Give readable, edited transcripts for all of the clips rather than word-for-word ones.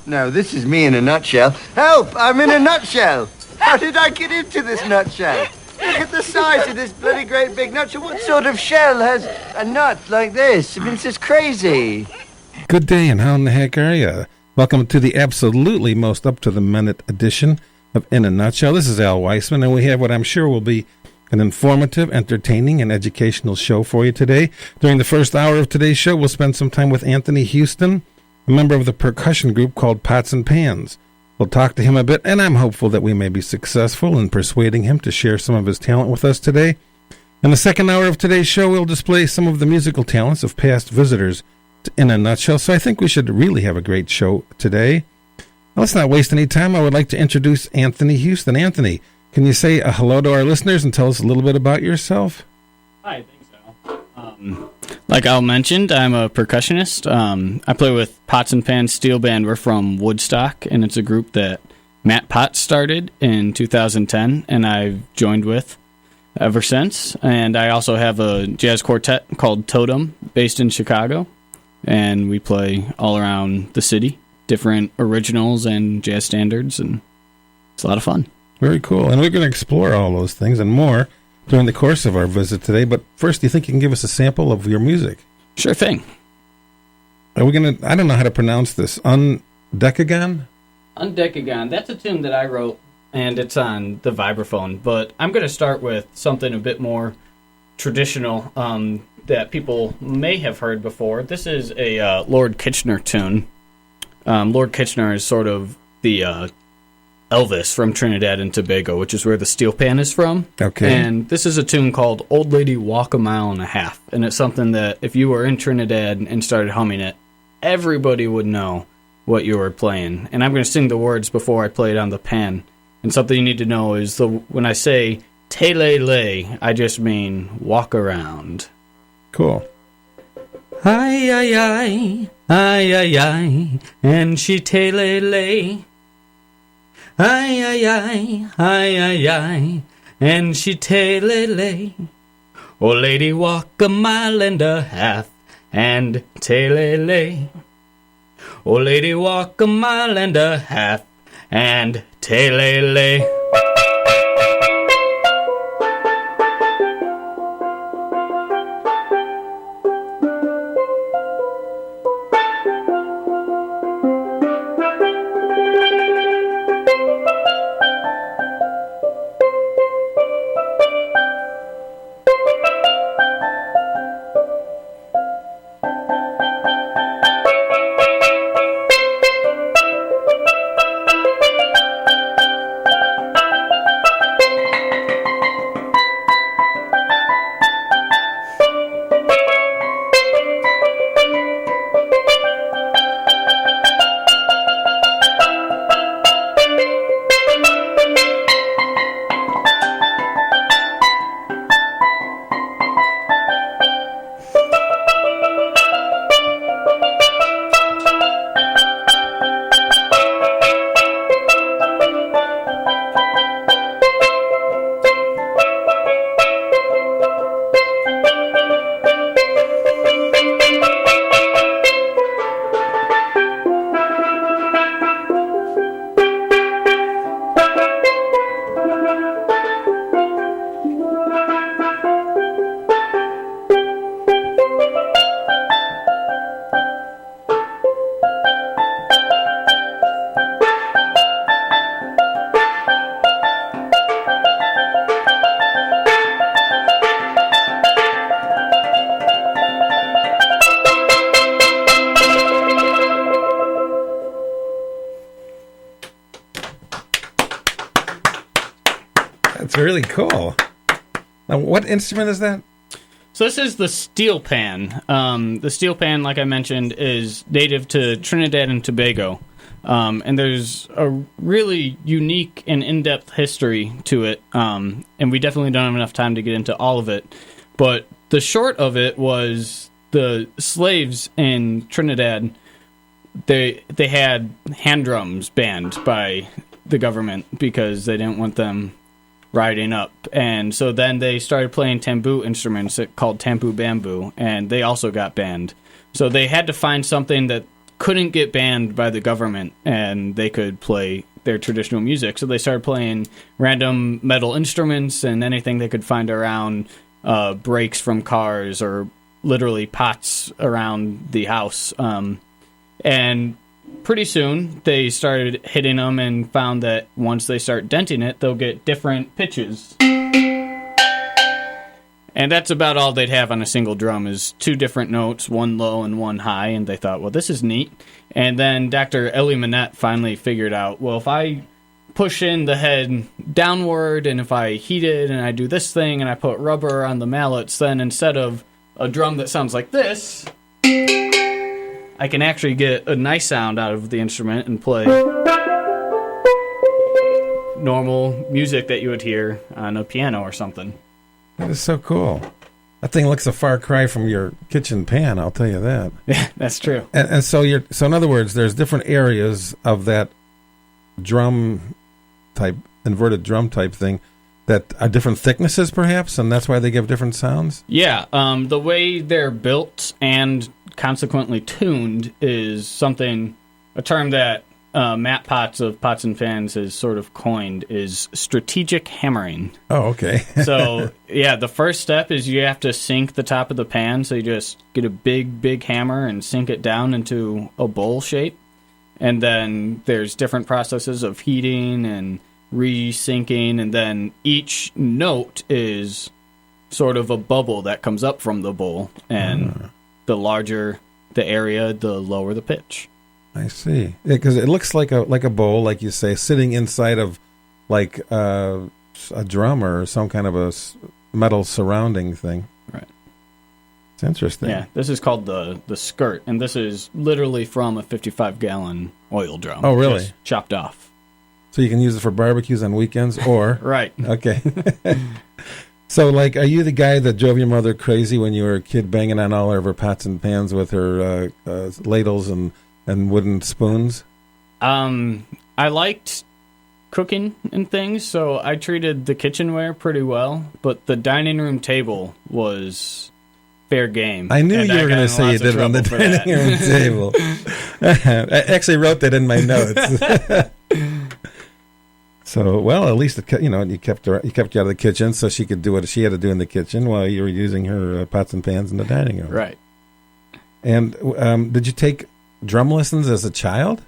Now, this is me in a nutshell. Help! I'm in a nutshell! How did I get into this nutshell? Look at the size of this bloody great big nutshell. What sort of shell has a nut like this? I mean, it's just crazy. Good day, and how in the heck are you? Welcome to the absolutely most up-to-the-minute edition of In a Nutshell. This is Al Weissman, and we have what I'm sure will be an informative, entertaining, and educational show for you today. During the first hour of today's show, we'll spend some time with Anthony Houston, a member of the percussion group called Pots and Pans. We'll talk to him a bit, and I'm hopeful that we may be successful in persuading him to share some of his talent with us today. In the second hour of today's show, we'll display some of the musical talents of past visitors in a nutshell, so I think we should really have a great show today. Now, let's not waste any time. I would like to introduce Anthony Houston. Anthony, can you say a hello to our listeners and tell us a little bit about yourself? Hi, thanks, Al. Like Al mentioned, I'm a percussionist. I play with Pots and Pans Steel Band. We're from Woodstock, and it's a group that Matt Potts started in 2010, and I've joined with ever since. And I also have a jazz quartet called Totem, based in Chicago, and we play all around the city, different originals and jazz standards, and it's a lot of fun. Very cool. And we're going to explore all those things and more during the course of our visit today. But first, do you think you can give us a sample of your music? Sure thing. Are we going to, I don't know how to pronounce this, Undecagon? Undecagon. That's a tune that I wrote, and it's on the vibraphone. But I'm going to start with something a bit more traditional that people may have heard before. This is a Lord Kitchener tune. Lord Kitchener is sort of the Elvis from Trinidad and Tobago, which is where the steel pan is from. Okay. And this is a tune called Old Lady Walk a Mile and a Half. And it's something that if you were in Trinidad and started humming it, everybody would know what you were playing. And I'm going to sing the words before I play it on the pan. And something you need to know is when I say te-le-le, I just mean walk around. Cool. Ay, ay, ay, ay, ay, ay, and she te-le-le. Ay, ay, ay, ay, ay, ay, and she te-le-le. Oh, lady, walk a mile and a half, and te-le-le. Oh, lady, walk a mile and a half, and te-le-le. That's really cool. Now, what instrument is that? So this is the steel pan. The steel pan, like I mentioned, is native to Trinidad and Tobago. And there's a really unique and in-depth history to it. And we definitely don't have enough time to get into all of it. But the short of it was the slaves in Trinidad, they had hand drums banned by the government because they didn't want them riding up. And so then they started playing tamboo instruments called tamboo bamboo, and they also got banned. So they had to find something that couldn't get banned by the government, and they could play their traditional music. So they started playing random metal instruments and anything they could find around, brakes from cars or literally pots around the house. And pretty soon they started hitting them and found that once they start denting it, they'll get different pitches. And that's about all they'd have on a single drum is 2 different notes, one low and one high, and they thought, well, this is neat. And then Dr. Elie Manette finally figured out, well, if I push in the head downward and if I heat it and I do this thing and I put rubber on the mallets, then instead of a drum that sounds like this, I can actually get a nice sound out of the instrument and play normal music that you would hear on a piano or something. That is so cool. That thing looks a far cry from your kitchen pan, I'll tell you that. Yeah, that's true. And so in other words, there's different areas of that drum type, inverted drum type thing that are different thicknesses perhaps, and that's why they give different sounds? Yeah, the way they're built and consequently tuned is a term that Matt Potts of Pots and Pans has sort of coined, is strategic hammering. Oh, okay. So, yeah, the first step is you have to sink the top of the pan, so you just get a big hammer and sink it down into a bowl shape. And then there's different processes of heating and re-sinking, and then each note is sort of a bubble that comes up from the bowl, and the larger the area, the lower the pitch. I see. Because it looks like a bowl, like you say, sitting inside of like a drum or some kind of a metal surrounding thing. Right. It's interesting. Yeah, this is called the skirt, and this is literally from a 55-gallon oil drum. Oh, really? Just chopped off. So you can use it for barbecues on weekends, or right. Okay. So, like, are you the guy that drove your mother crazy when you were a kid, banging on all of her pots and pans with her ladles and wooden spoons? I liked cooking and things, so I treated the kitchenware pretty well, but the dining room table was fair game. I knew you were going to say you did it on the dining room table. I actually wrote that in my notes. So, well, at least you kept you out of the kitchen so she could do what she had to do in the kitchen while you were using her pots and pans in the dining room. Right. And did you take drum lessons as a child?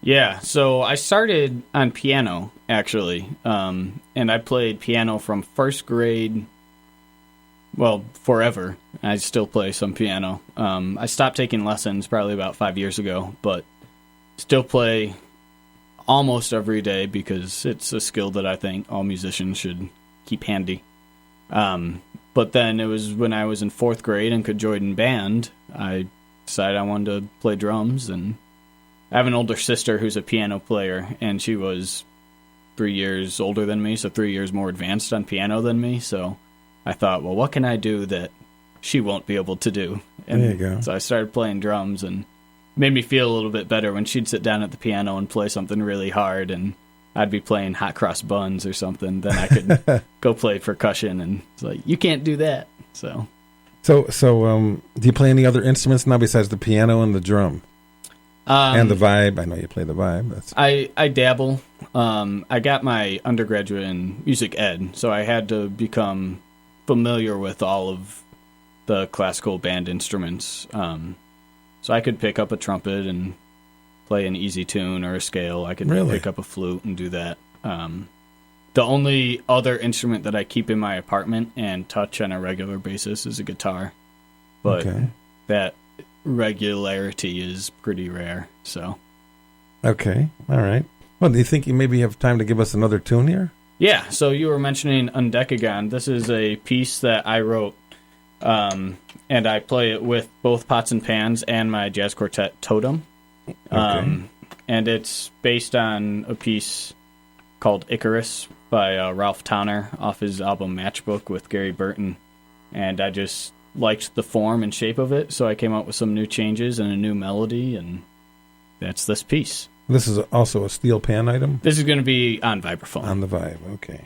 Yeah, so I started on piano, actually, and I played piano from first grade, well, forever. I still play some piano. I stopped taking lessons probably about 5 years ago, but still play almost every day because it's a skill that I think all musicians should keep handy. But then it was when I was in 4th grade and could join in band, I decided I wanted to play drums, and I have an older sister who's a piano player, and she was 3 years older than me, so 3 years more advanced on piano than me, so I thought, well, what can I do that she won't be able to do? And there you go. So I started playing drums, and made me feel a little bit better when she'd sit down at the piano and play something really hard, and I'd be playing Hot Cross Buns or something. Then I could go play percussion, and it's like, you can't do that. So do you play any other instruments now besides the piano and the drum? And the vibe? I know you play the vibe. I dabble. I got my undergraduate in music ed, so I had to become familiar with all of the classical band instruments. So I could pick up a trumpet and play an easy tune or a scale. I could pick up a flute and do that. The only other instrument that I keep in my apartment and touch on a regular basis is a guitar. But that regularity is pretty rare. So. Okay. All right. Well, do you think you maybe have time to give us another tune here? Yeah. So you were mentioning Undecagon. This is a piece that I wrote. And I play it with both pots and pans and my jazz quartet Totem. And it's based on a piece called Icarus by Ralph Towner off his album Matchbook with Gary Burton. And I just liked the form and shape of it, so I came up with some new changes and a new melody, and that's this piece. This is also a steel pan item? This is going to be on vibraphone. On the vibe, okay.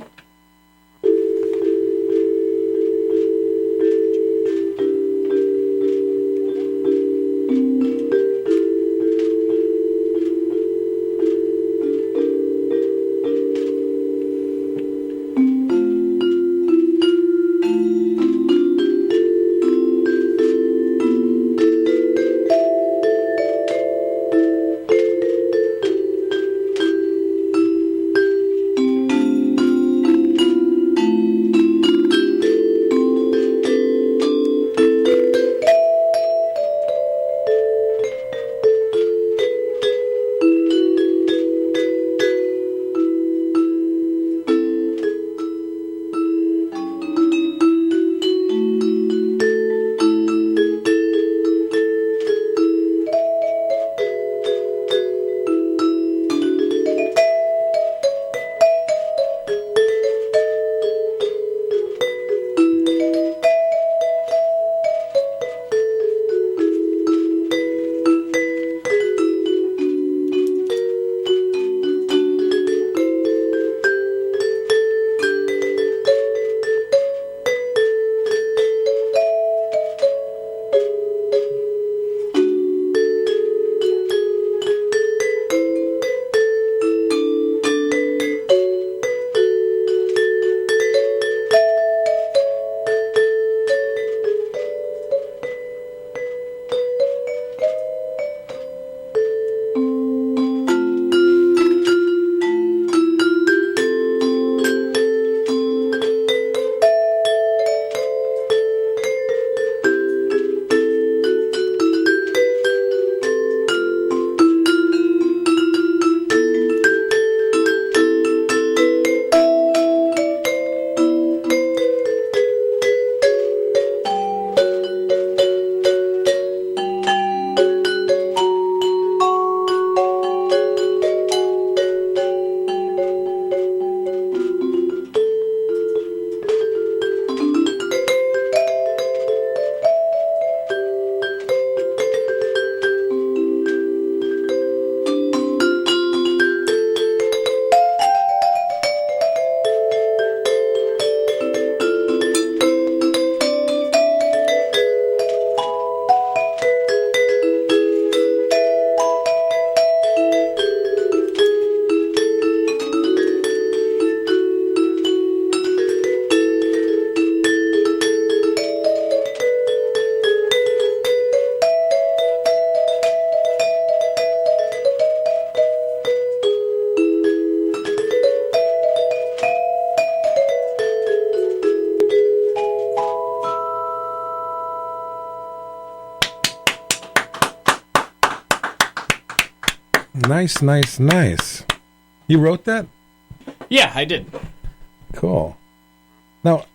Nice, nice, nice. You wrote that? Yeah, I did. Cool. Now,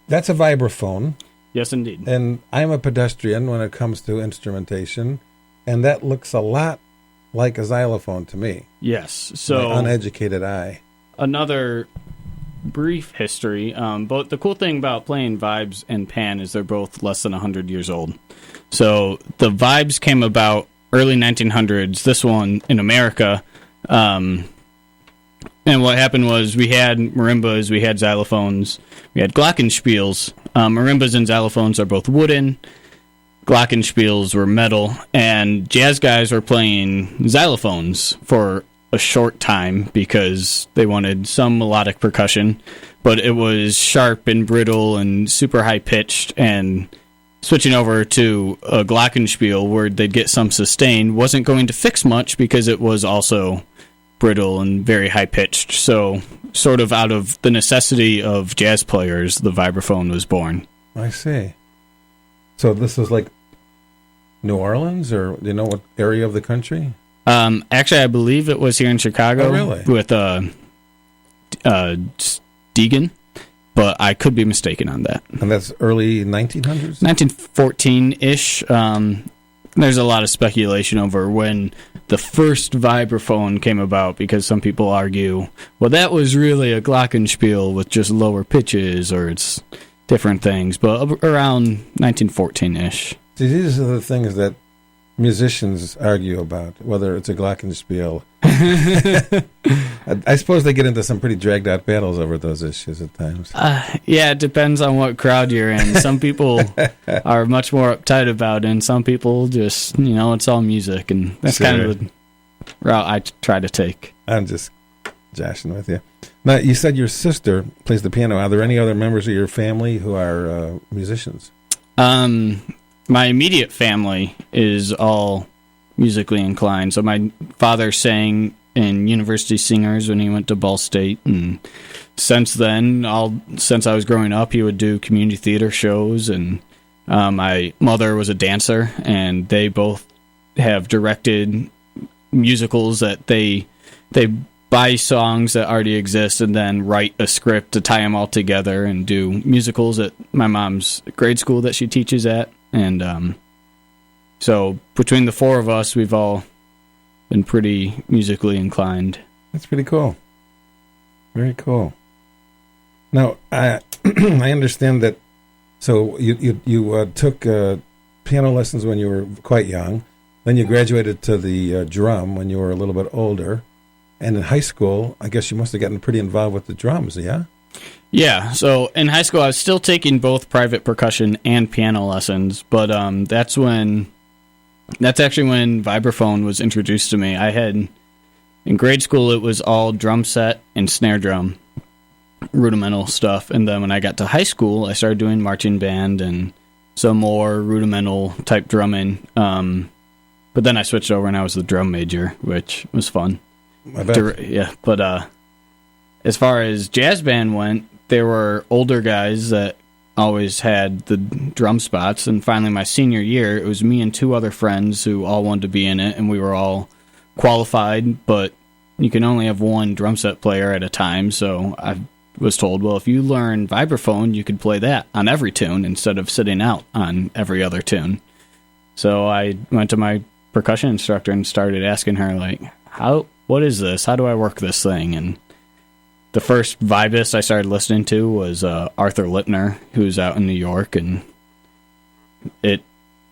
that's a vibraphone. Yes, indeed. And I'm a pedestrian when it comes to instrumentation, and that looks a lot like a xylophone to me. Yes. So my uneducated eye. Another brief history. But the cool thing about playing vibes and pan is they're both less than 100 years old. So the vibes came about early 1900s. This one in America. And what happened was we had marimbas, we had xylophones, we had glockenspiels. Marimbas and xylophones are both wooden. Glockenspiels were metal, and jazz guys were playing xylophones for a short time because they wanted some melodic percussion, but it was sharp and brittle and super high-pitched, and switching over to a glockenspiel where they'd get some sustain wasn't going to fix much because it was also brittle and very high-pitched. So sort of out of the necessity of jazz players, the vibraphone was born. I see. So this is like New Orleans, or do you know what area of the country? Actually, I believe it was here in Chicago. Oh, really? With Deegan, but I could be mistaken on that. And that's early 1900s? 1914-ish. There's a lot of speculation over when the first vibraphone came about, because some people argue, well, that was really a glockenspiel with just lower pitches, or it's different things, but around 1914-ish. See, these are the things that musicians argue about, whether it's a glockenspiel. I suppose they get into some pretty dragged-out battles over those issues at times. Yeah, it depends on what crowd you're in. Some people are much more uptight about it, and some people just, it's all music, and that's kind of the route I try to take. I'm just joshing with you. Now, you said your sister plays the piano. Are there any other members of your family who are musicians? My immediate family is all musically inclined. So my father sang in university singers when he went to Ball State, and since I was growing up, he would do community theater shows, and my mother was a dancer, and they both have directed musicals that they buy songs that already exist and then write a script to tie them all together and do musicals at my mom's grade school that she teaches at. And so between the four of us, we've all been pretty musically inclined. That's pretty cool. Very cool. Now, I I understand that. So you took piano lessons when you were quite young. Then you graduated to the drum when you were a little bit older. And in high school, I guess you must have gotten pretty involved with the drums, yeah? Yeah, so in high school, I was still taking both private percussion and piano lessons, but that's actually when vibraphone was introduced to me. In grade school, it was all drum set and snare drum, rudimental stuff, and then when I got to high school, I started doing marching band and some more rudimental type drumming, but then I switched over and I was the drum major, which was fun. I bet. Yeah, but as far as jazz band went, there were older guys that always had the drum spots, and finally my senior year, it was me and two other friends who all wanted to be in it, and we were all qualified, but you can only have one drum set player at a time, so I was told, well, if you learn vibraphone, you could play that on every tune instead of sitting out on every other tune. So I went to my percussion instructor and started asking her, like, what is this? How do I work this thing? And the first vibist I started listening to was Arthur Lipner, who's out in New York, and a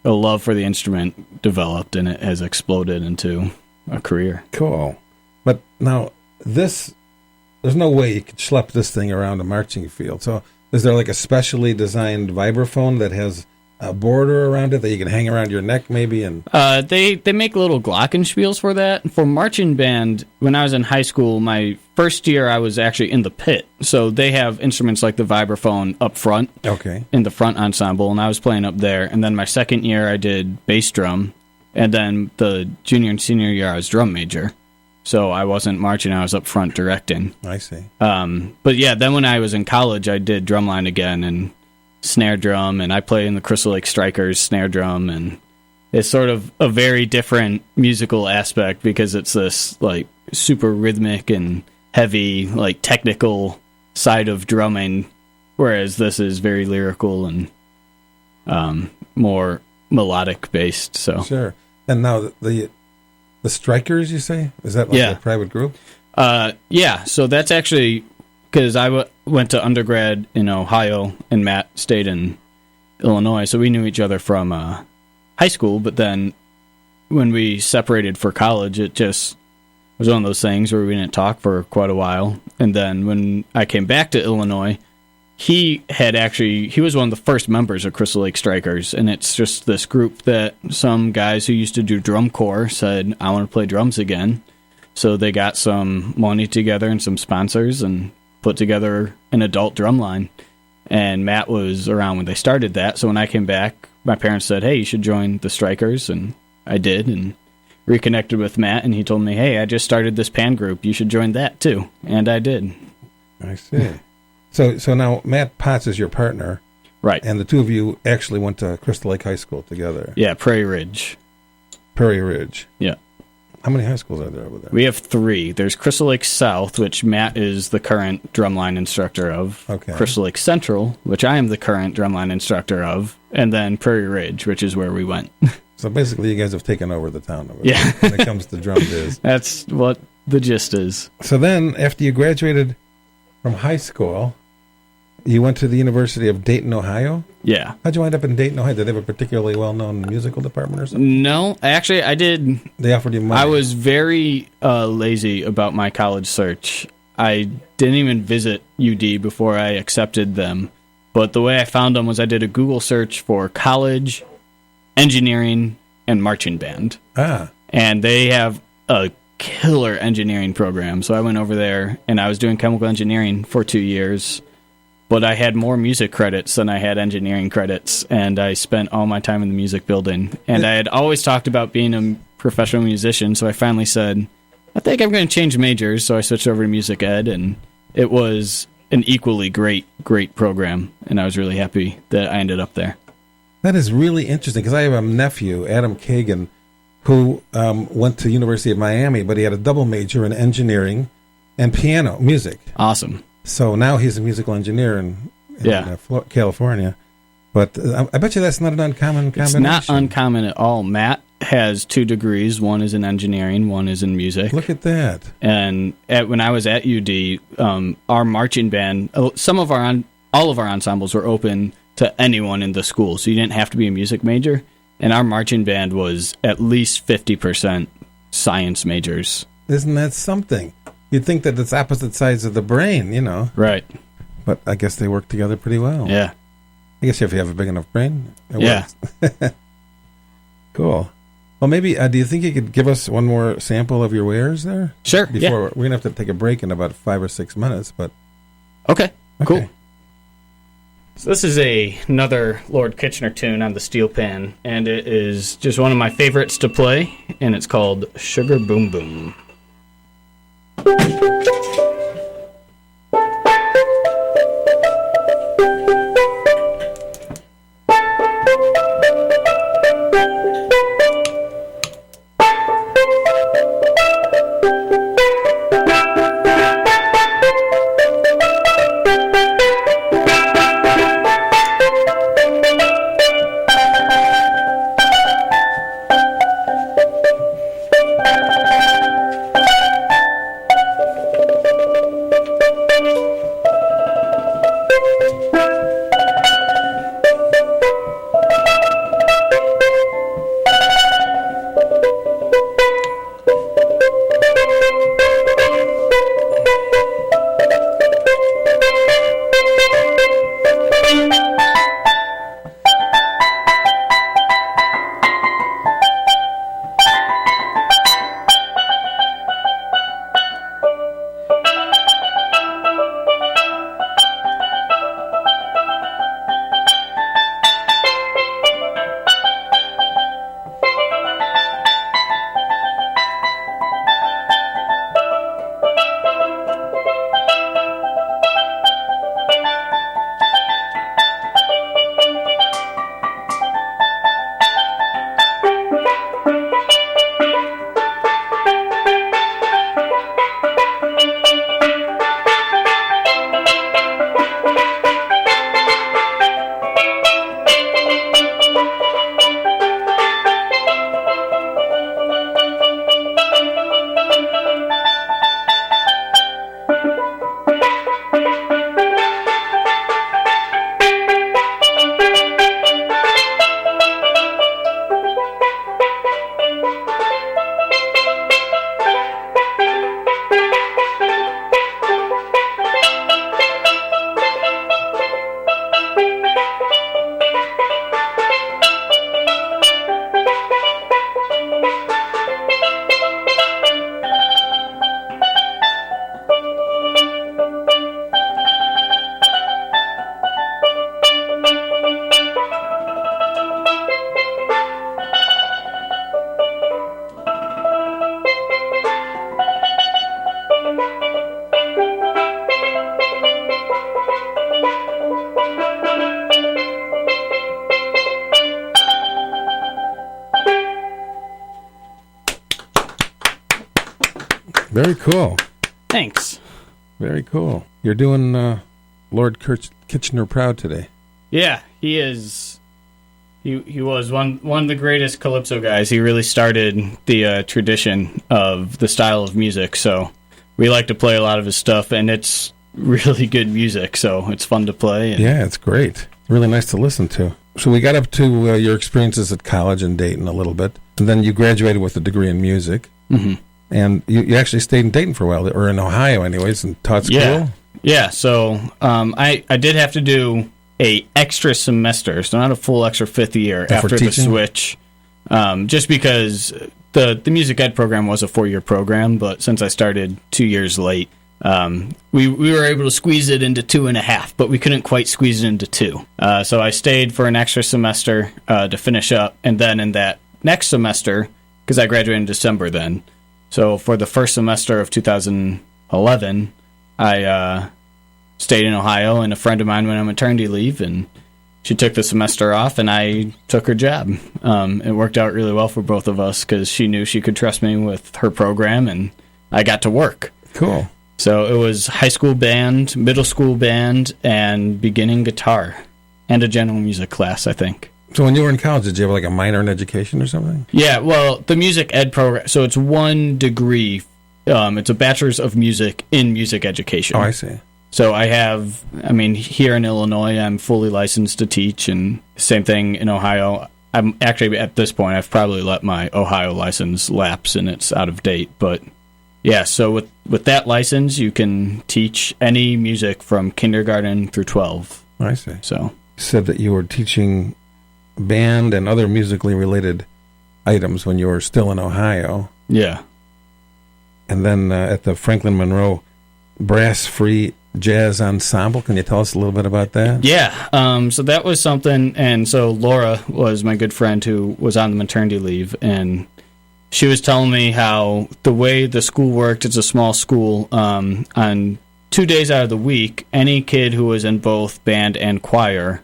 love for the instrument developed, and it has exploded into a career. Cool. But now, there's no way you could schlep this thing around a marching field. So is there like a specially designed vibraphone that has a border around it that you can hang around your neck maybe? And they make little glockenspiels for that. For marching band, when I was in high school, my first year I was actually in the pit. So they have instruments like the vibraphone up front, okay, in the front ensemble, and I was playing up there. And then my second year I did bass drum, and then the junior and senior year I was drum major. So I wasn't marching, I was up front directing. I see. But yeah, then when I was in college, I did drumline again, and snare drum, and I played in the Crystal Lake Strikers snare drum, and It's sort of a very different musical aspect because it's this like super rhythmic and heavy, like technical side of drumming, whereas this is very lyrical and more melodic based. So Sure. And now the Strikers, you say? Is that like a private group? Yeah. So that's actually because I went to undergrad in Ohio and Matt stayed in Illinois, so we knew each other from high school. But then when we separated for college, it just was one of those things where we didn't talk for quite a while. And then when I came back to Illinois, he was one of the first members of Crystal Lake Strikers, and it's just this group that some guys who used to do drum corps said, I want to play drums again. So they got some money together and some sponsors and put together an adult drum line. And Matt was around when they started that. So when I came back, my parents said, hey, you should join the Strikers. And I did and reconnected with Matt. And he told me, hey, I just started this pan group. You should join that too. And I did. I see. So now Matt Potts is your partner. Right. And the two of you actually went to Crystal Lake High School together. Yeah, Prairie Ridge. Prairie Ridge. Yeah. How many high schools are there over there? We have 3. There's Crystal Lake South, which Matt is the current drumline instructor of. Okay. Crystal Lake Central, which I am the current drumline instructor of. And then Prairie Ridge, which is where we went. So basically you guys have taken over the town over yeah. there when it comes to drum biz. That's what the gist is. So then, after you graduated from high school, you went to the University of Dayton, Ohio? Yeah. How'd you wind up in Dayton, Ohio? Did they have a particularly well-known musical department or something? No, actually, I did. They offered you money? I was very lazy about my college search. I didn't even visit UD before I accepted them. But the way I found them was I did a Google search for college, engineering, and marching band. Ah. And they have a killer engineering program. So I went over there, and I was doing chemical engineering for 2 years. But I had more music credits than I had engineering credits, and I spent all my time in the music building. And I had always talked about being a professional musician, so I finally said, I think I'm going to change majors. So I switched over to music ed, and it was an equally great program, and I was really happy that I ended up there. That is really interesting, because I have a nephew, Adam Kagan, who went to University of Miami, but he had a double major in engineering and piano, music. Awesome. So now he's a musical engineer in California. But I bet you that's not an uncommon combination. It's not uncommon at all. Matt has 2 degrees. One is in engineering, one is in music. Look at that. And when I was at UD, our marching band, all of our ensembles were open to anyone in the school. So you didn't have to be a music major. And our marching band was at least 50% science majors. Isn't that something? You'd think that it's opposite sides of the brain, Right. But I guess they work together pretty well. Yeah. I guess if you have a big enough brain, it yeah. works. Cool. Well, maybe, do you think you could give us one more sample of your wares there? Sure, We're going to have to take a break in about 5 or 6 minutes, but... Okay, cool. So this is another Lord Kitchener tune on the steel pan, and it is just one of my favorites to play, and it's called Sugar Boom Boom. Very cool. Thanks. Very cool. You're doing Lord Kitchener proud today. Yeah, he is. He was one of the greatest calypso guys. He really started the tradition of the style of music. So we like to play a lot of his stuff, and it's really good music. So it's fun to play. And yeah, it's great. Really nice to listen to. So we got up to your experiences at college in Dayton a little bit, and then you graduated with a degree in music. Mm-hmm. And you actually stayed in Dayton for a while, or in Ohio anyways, and taught school? Yeah, so I did have to do a extra semester, so not a full extra fifth year after the switch, just because the music ed program was a 4-year program, but since I started 2 years late, we were able to squeeze it into 2.5, but we couldn't quite squeeze it into 2. So I stayed for an extra semester to finish up, and then in that next semester, because I graduated in December then, so for the first semester of 2011, I stayed in Ohio, and a friend of mine went on maternity leave, and she took the semester off, and I took her job. It worked out really well for both of us because she knew she could trust me with her program, and I got to work. Cool. So it was high school band, middle school band, and beginning guitar, and a general music class, I think. So when you were in college, did you have like a minor in education or something? Yeah, well, the music ed program, so it's one degree. It's a bachelor's of music in music education. Oh, I see. So here in Illinois, I'm fully licensed to teach, and same thing in Ohio. I'm actually, at this point, I've probably let my Ohio license lapse, and it's out of date. But, yeah, so with that license, you can teach any music from kindergarten through 12. I see. So you said that you were teaching band and other musically related items when you were still in Ohio. Yeah. And then at the Franklin Monroe Brass Free Jazz Ensemble. Can you tell us a little bit about that? Yeah. So that was something, and so Laura was my good friend who was on the maternity leave, and she was telling me how the way the school worked, it's a small school, on 2 days out of the week, any kid who was in both band and choir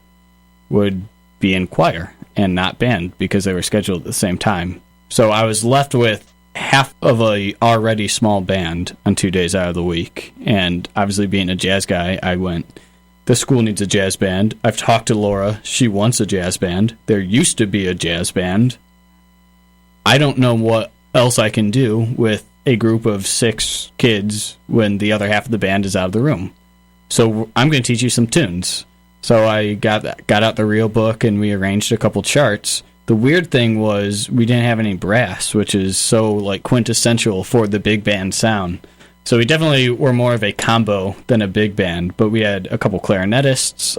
would be in choir and not band because they were scheduled at the same time. So I was left with half of a already small band on 2 days out of the week. And obviously being a jazz guy, I went, the school needs a jazz band. I've talked to Laura. She wants a jazz band. There used to be a jazz band. I don't know what else I can do with a group of 6 kids when the other half of the band is out of the room. So I'm going to teach you some tunes. So I got out the real book, and we arranged a couple charts. The weird thing was we didn't have any brass, which is so like quintessential for the big band sound. So we definitely were more of a combo than a big band, but we had a couple clarinetists,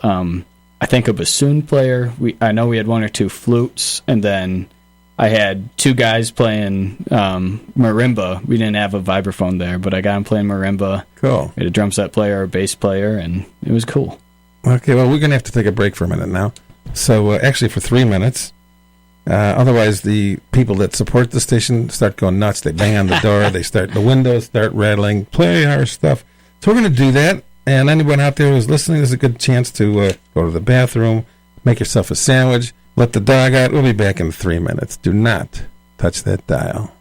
I think a bassoon player. I know we had 1 or 2 flutes, and then I had 2 guys playing marimba. We didn't have a vibraphone there, but I got them playing marimba. Cool. We had a drum set player, a bass player, and it was cool. Okay, well, we're going to have to take a break for a minute now. So actually for 3 minutes. Otherwise, the people that support the station start going nuts. They bang on the door. The windows start rattling. Play our stuff. So we're going to do that. And anyone out there who's listening, there's a good chance to go to the bathroom, make yourself a sandwich, let the dog out. We'll be back in 3 minutes. Do not touch that dial.